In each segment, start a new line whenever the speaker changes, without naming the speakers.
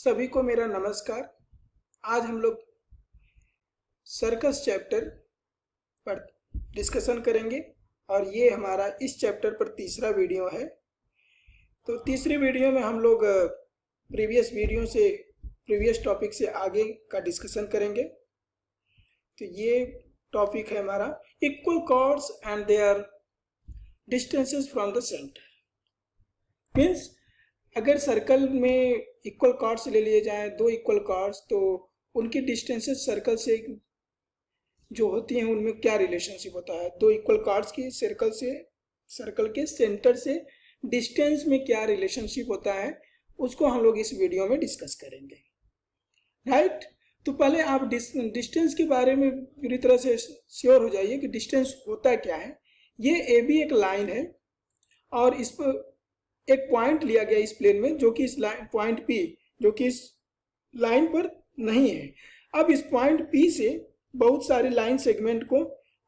सभी को मेरा नमस्कार। आज हम लोग सर्कस चैप्टर पर डिस्कशन करेंगे और ये हमारा इस चैप्टर पर तीसरा वीडियो है। तो तीसरे वीडियो में हम लोग प्रीवियस टॉपिक से आगे का डिस्कशन करेंगे। तो ये टॉपिक है हमारा equal chords and their distances from the centre. Means अगर सर्कल में इक्वल कॉर्ड्स ले लिए जाएं, दो इक्वल कॉर्ड्स, तो उनकी डिस्टेंसेस सर्कल से जो होती हैं उनमें क्या रिलेशनशिप होता है। दो इक्वल कॉर्ड्स की सर्कल के सेंटर से डिस्टेंस में क्या रिलेशनशिप होता है, उसको हम लोग इस वीडियो में डिस्कस करेंगे। राइट। तो पहले आप डिस्टेंस के बारे में पूरी तरह से श्योर हो जाइए कि डिस्टेंस होता क्या है। ये ए बी एक लाइन है और इस पर एक पॉइंट लिया गया इस प्लेन में, जो कि इस लाइन पॉइंट पी जो कि इस लाइन पर नहीं है। अब इस पॉइंट पी से बहुत सारे लाइन सेगमेंट को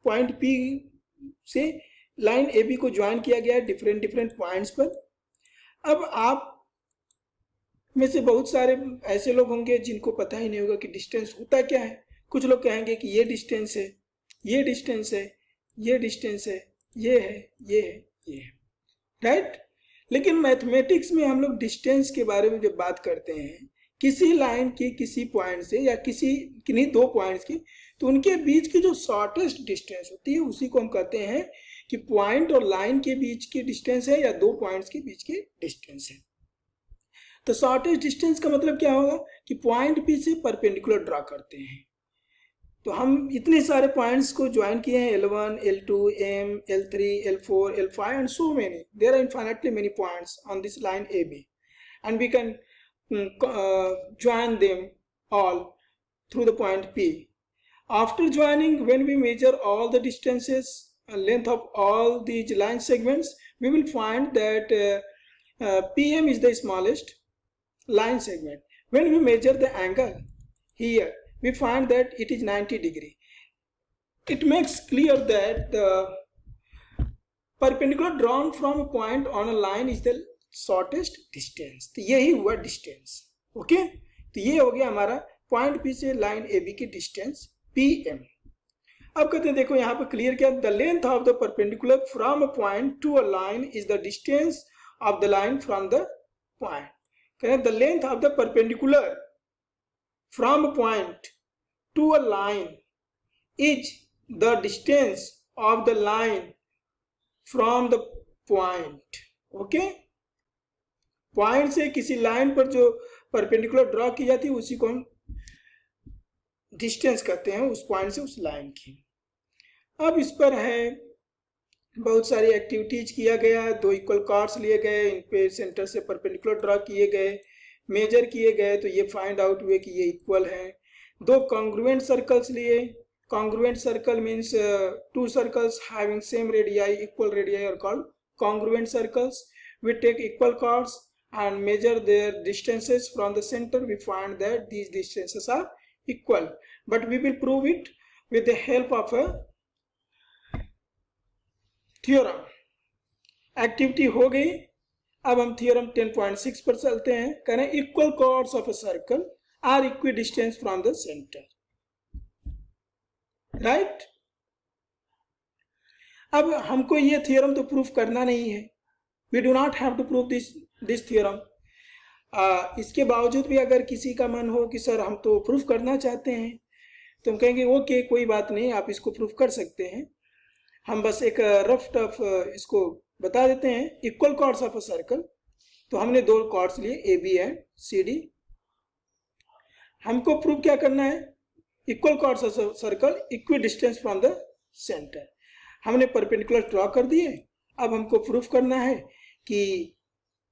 पॉइंट पी से लाइन ए बी को ज्वाइन किया गया है डिफरेंट पॉइंट्स पर। अब आप में से बहुत सारे ऐसे लोग होंगे जिनको पता ही नहीं होगा कि डिस्टेंस होता क्या है। कुछ लोग कहेंगे कि ये डिस्टेंस है, ये डिस्टेंस है, ये डिस्टेंस है, ये है, ये है, ये है। राइट। लेकिन मैथमेटिक्स में हम लोग डिस्टेंस के बारे में जब बात करते हैं किसी लाइन की किसी पॉइंट से या किन्हीं दो पॉइंट्स की, तो उनके बीच की जो शॉर्टेस्ट डिस्टेंस होती है उसी को हम कहते हैं कि पॉइंट और लाइन के बीच की डिस्टेंस है या दो पॉइंट्स के बीच की डिस्टेंस है। तो शॉर्टेस्ट डिस्टेंस का मतलब क्या होगा कि पॉइंट पी से परपेंडिकुलर ड्रा करते हैं। तो हम इतने सारे पॉइंट्स को ज्वाइन किए हैं, L1, L2, M, L3, L4, L5 and so many. There are infinitely many points on this line AB, and we can join them all through the point P. After joining, when we measure all the distances and length of all these line segments, we will find that PM is the smallest line segment. When we measure the angle here, we find that it is 90 degree. It makes clear that the perpendicular drawn from a point on a line is the shortest distance. तो यही हुआ distance. Okay, तो ये हो गया हमारा point P से line A B की डिस्टेंस PM। अब कहते हैं, देखो यहाँ पे क्लियर किया, the length of the perpendicular from a point to a line is the distance of the line from the point. कहते हैं the length of the perpendicular from a point to a line is the distance of the line from the point. Okay, point से किसी line पर जो perpendicular draw की जाती है उसी को हम डिस्टेंस कहते हैं, उस पॉइंट से उस लाइन की। अब इस पर है बहुत सारी एक्टिविटीज किया गया, दो इक्वल कॉर्ड्स लिए गए, इन पे सेंटर से परपेंडिकुलर ड्रॉ किए गए, मेजर किए गए, तो ये फाइंड आउट हुए कि ये इक्वल है। दो कॉन्ग्रुएंट सर्कल्स लिए। Congruent circle means two circles having same radii, equal radii are called congruent circles. We take equal chords and measure their distances from the center. We find that these distances are equal, but we will prove it with the help of a theorem. Activity हो गई। अब हम theorem 10.6 पर चलते हैं। कह रहे हैं equal chords of a circle are equidistance from the centre. Right. अब हमको ये थ्योरम तो प्रूफ करना नहीं है, we do not have to prove this theorem. इसके बावजूद भी अगर किसी का मन हो कि सर हम तो प्रूफ करना चाहते हैं, तो हम कहेंगे ओके, कोई बात नहीं, आप इसको प्रूफ कर सकते हैं। हम बस एक रफ टफ इसको बता देते हैं। Equal chords of a circle, तो हमने दो कॉर्ड्स लिए A B and C D. हमको प्रूव क्या करना है, equal chords of a circle equidistance from the centre. हमने परपेंडिकुलर ड्रॉ कर दिए। अब हमको प्रूफ करना है कि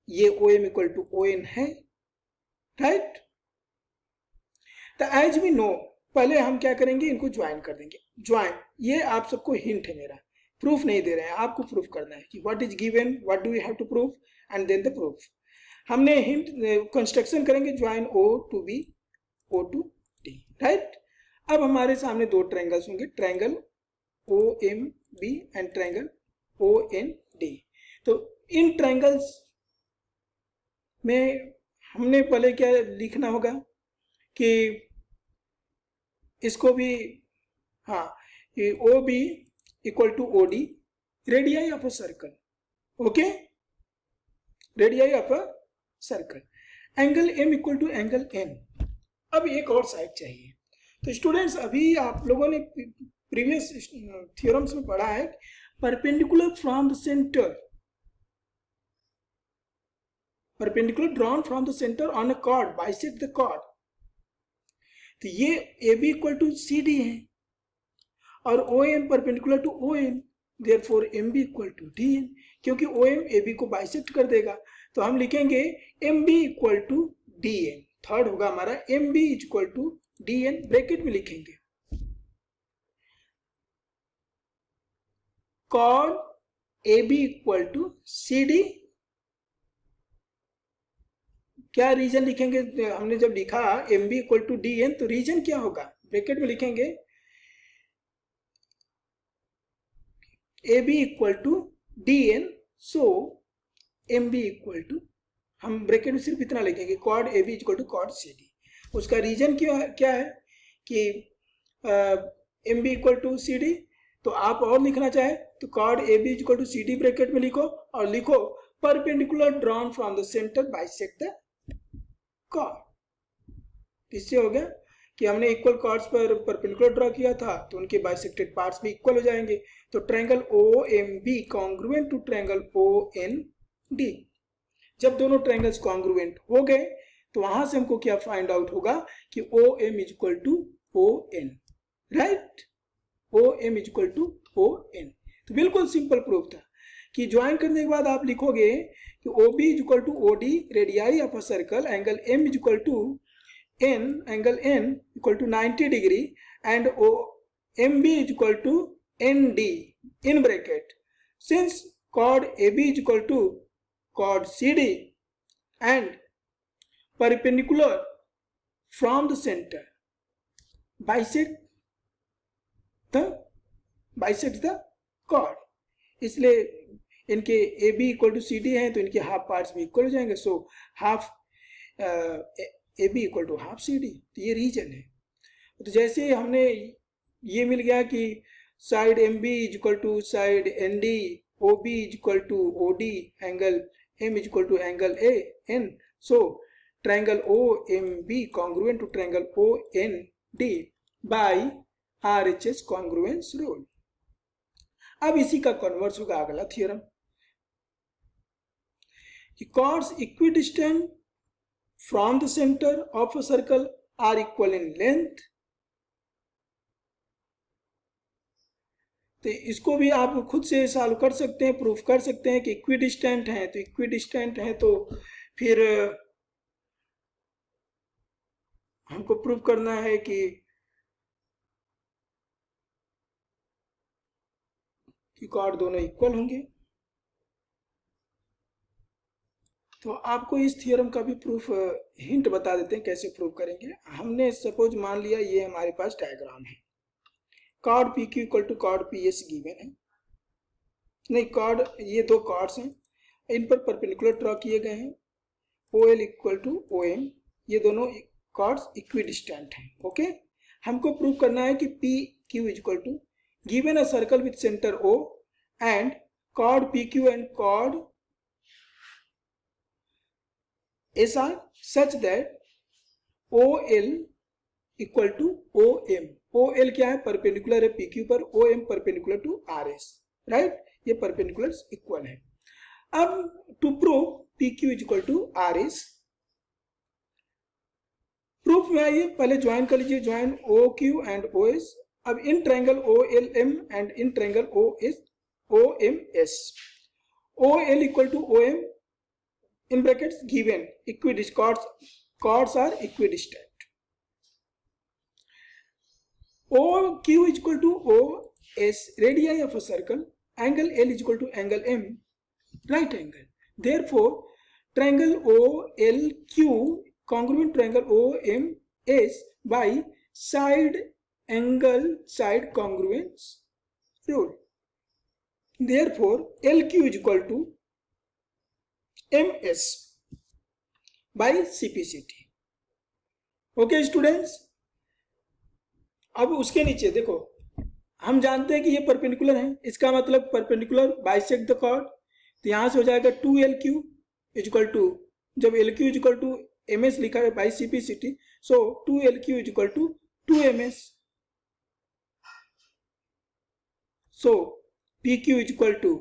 ये OM इक्वल टू ON है। राइट। तो एज वी नो, पहले हम क्या करेंगे, इनको ज्वाइन कर देंगे। ज्वाइन, ये आप सबको हिंट है मेरा, प्रूफ नहीं दे रहे हैं, आपको प्रूफ करना है कि what is given, what do we have to proof and then the proof. हमने हिंट कंस्ट्रक्शन करेंगे, join O to B, O to D। Right. अब हमारे सामने दो ट्रायंगल्स होंगे, triangle OMB and triangle OND। तो इन ट्रायंगल्स में हमने पहले क्या लिखना होगा कि इसको भी, हाँ, O B equal to O D, radii of a circle, okay, radii of a circle, angle M equal to angle N. अब एक और साइड चाहिए। तो स्टूडेंट्स, अभी आप लोगों ने प्रीवियस थ्योरम्स में पढ़ा है perpendicular from the centre, perpendicular drawn from the centre on a chord bisect the chord. तो ये A B equal to C D है और O M perpendicular to O N, therefore M B equal to D N, क्योंकि O M A B को bisect कर देगा। तो हम लिखेंगे M B equal to D N. Third होगा हमारा M B equal to D N, bracket में लिखेंगे chord A B equal to C D. क्या रीजन लिखेंगे? हमने जब लिखा M B equal to D N, तो रीजन क्या होगा? ब्रैकेट में लिखेंगे A B equal to D N, so M B equal to, हम ब्रैकेट में सिर्फ इतना लिखेंगे chord A B equal to chord C D. उसका रीजन क्या है कि M B equal to C D. तो आप और लिखना चाहे तो cord A B equal to C D bracket में लिखो और लिखो perpendicular drawn from the centre bisect the chord. इससे हो गया कि हमने इक्वल कॉर्ड्स पर परपेंडिकुलर ड्रॉ किया था, तो उनके बाइसेक्टेड पार्ट्स भी इक्वल हो जाएंगे। तो triangle O M B congruent to triangle O N D. जब दोनों ट्रायंगल्स कॉन्ग्रुएंट हो गए तो वहां से हमको क्या फाइंड आउट होगा कि O M is equal to O N, right, O M is equal to O N. तो बिल्कुल सिंपल प्रूफ था कि ज्वाइन करने के बाद आप लिखोगे कि O B is equal to O D, radii of a circle, angle M is equal to N, angle N equal to 90 degree, and O M B is equal to N D in bracket, since chord AB is equal to chord CD and perpendicular from the center bisect the chord। इसलिए इनके AB equal to CD हैं तो इनके half parts भी equal हो जाएंगे। So half AB equal to half CD। तो ये रीजन है। तो जैसे हमने ये मिल गया कि side MB is equal to side ND, OB is equal to OD, angle M is equal to angle AN. So triangle OMB congruent to triangle OND by RHS congruence rule। अब इसी का कन्वर्स होगा अगला theorem कि chords equidistant from the center of a circle are equal in length। तो इसको भी आप खुद से सॉल्व कर सकते हैं, प्रूफ कर सकते हैं कि इक्विडिस्टेंट है। तो इक्विडिस्टेंट है तो फिर हमको प्रूफ करना है कि कॉर्ड दोनों इक्वल होंगे। तो आपको इस थ्योरम का भी प्रूफ हिंट बता देते हैं कैसे प्रूफ करेंगे। हमने सपोज मान लिया ये हमारे पास डायग्राम है, chord P Q equal to chord P S given है, नहीं कॉर्ड, ये दो कॉर्ड्स हैं, इन पर परपेंडिकुलर ड्रॉ किए गए हैं, O L equal to O M, ये दोनों कॉर्ड्स इक्विडिस्टेंट हैं। ओके, हमको प्रूव करना है कि P Q is equal to given a circle with centre O and chord P Q and chord S are such that O L equal to O M. O L क्या है? Perpendicular है P Q पर, O M perpendicular to R S, right, ये perpendicular equal है। अब to prove P Q is equal to R S, proof में आइए, पहले ज्वाइन कर लीजिए, join O Q and O S. अब in triangle O L M and in triangle O M S, O L equal to O M in brackets given chords are equidistant, OQ is equal to OS, radii of a circle, angle L is equal to angle M, right angle, therefore triangle OLQ congruent triangle OMS by side angle side congruence rule, therefore LQ is equal to MS। By CPCT। Okay students, अब उसके नीचे देखो, हम जानते हैं कि ये perpendicular है, इसका मतलब परपेंडिकुलर बाइसेक्ट द कॉर्ड, तो यहां से हो जाएगा 2LQ इक्वल टू, जब LQ इक्वल टू MS लिखा है by CPCT, so 2LQ equal to 2MS, so PQ equal to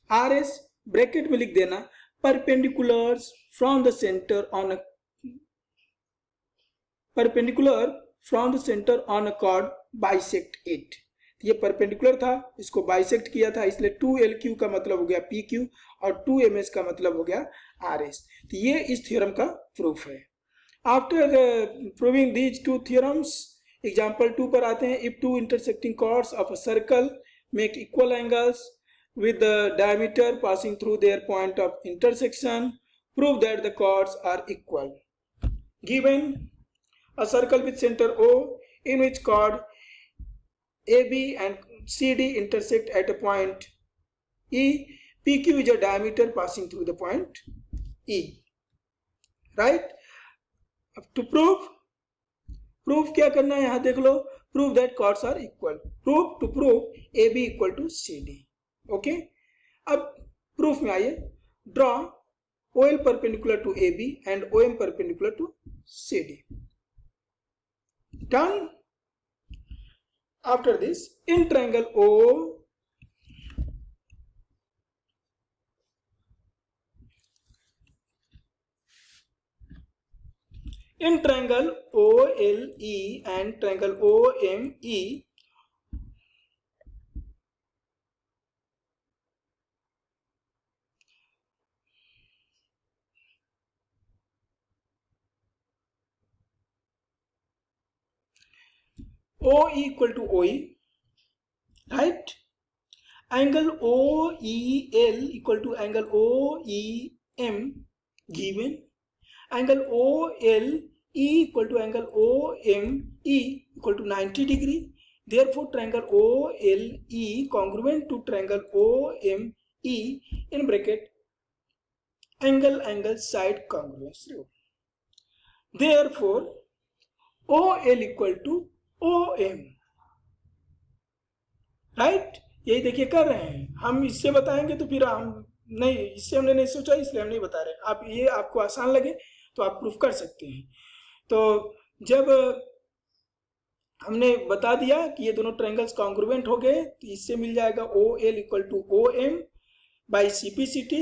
RS, bracket में लिख देना perpendiculars from the centre on a chord bisect it. ये परपेंडिकुलर था, इसको बाइसेक्ट किया था, इसलिए 2LQ का मतलब हो गया PQ और 2MS का मतलब हो गया RS। तो ये इस थ्योरम का प्रूफ है। After proving these two theorems, example 2 पर आते हैं। If two intersecting chords of a circle make equal angles with the diameter passing through their point of intersection, prove that the chords are equal. Given a circle with center O in which chord AB and CD intersect at a point E, PQ is a diameter passing through the point E. Right? To prove क्या करना है, यहां देख लो, prove that chords are equal. To prove AB equal to CD. Okay, अब proof में आइए। Draw OL perpendicular to AB and OM perpendicular to CD। Done. After this, in triangle OLE and triangle OME, OE equal to OE, right? Angle OEL equal to angle OEM given. Angle OLE equal to angle OME equal to 90 degree. Therefore, triangle OLE congruent to triangle OME in bracket angle side congruence. Therefore, OL equal to OM, right? यही देखिए कर रहे हैं हम। इससे बताएंगे तो फिर हम नहीं, इससे हमने नहीं सोचा, इसलिए हम नहीं बता रहे। आप ये आपको आसान लगे तो आप प्रूफ कर सकते हैं। तो जब हमने बता दिया कि ये दोनों ट्रायंगल्स कॉन्ग्रुएंट हो गए, तो इससे मिल जाएगा OL equal to OM by CPCT,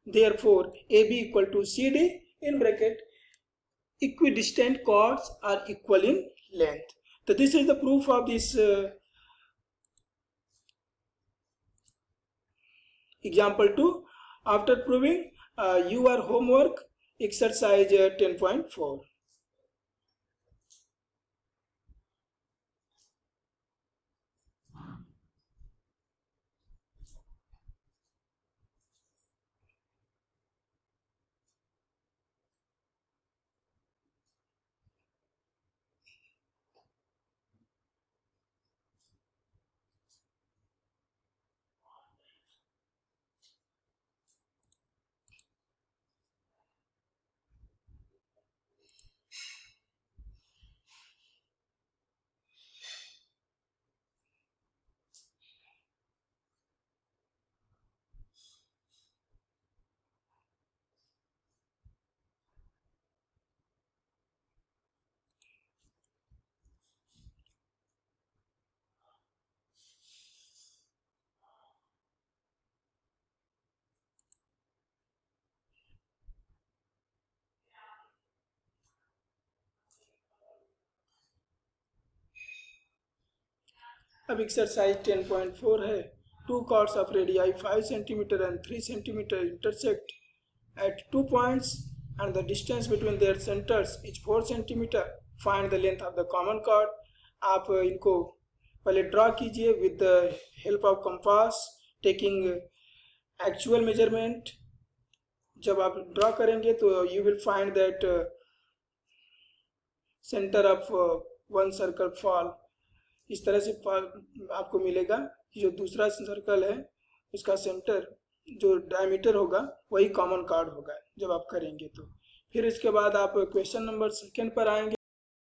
therefore AB equal to CD in bracket equidistant chords are equal in length. So this is the proof of this example 2. After proving, your homework exercise 10.4. अब exercise 10.4 है। Two chords of radii 5 centimetre and 3 centimetre intersect at 2 points and the distance between their centres is 4 centimetre. Find the length of the common chord. आप इनको पहले draw कीजिए with the help of compass, taking actual measurement. जब आप draw करेंगे तो you will find that centre of one circle fall, इस तरह से आपको मिलेगा कि जो दूसरा सर्कल है उसका सेंटर जो डायमीटर होगा वही कॉमन कॉर्ड होगा जब आप करेंगे तो। फिर इसके बाद आप क्वेश्चन नंबर 2 पर आएंगे।